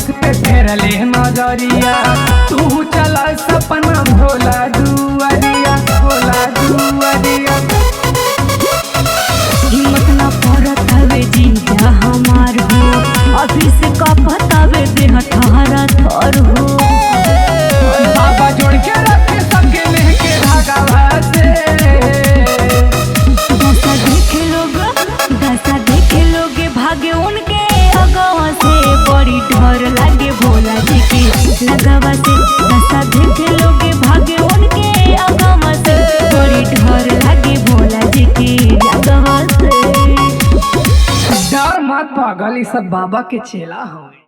देख के फेरले नजरिया तू चला सपना भोला दुआरिया भोला दुआरिया। हिम्मत ना पड़त हवे जीजा हमार हो अभी से कपत हवे देह थारा थर हो। बाबा जोड़ के रखे सबके लेके धागा से दशा देखे लोग भागे उनके अगवा से बड़ी डर लागे भोला जी के लगवा से। दशा देखे लोग भागे उनके अगवा से बड़ी डर लागे भोला जी के लगवा से। डर मत पागल, ई सब बाबा के चेला हवे।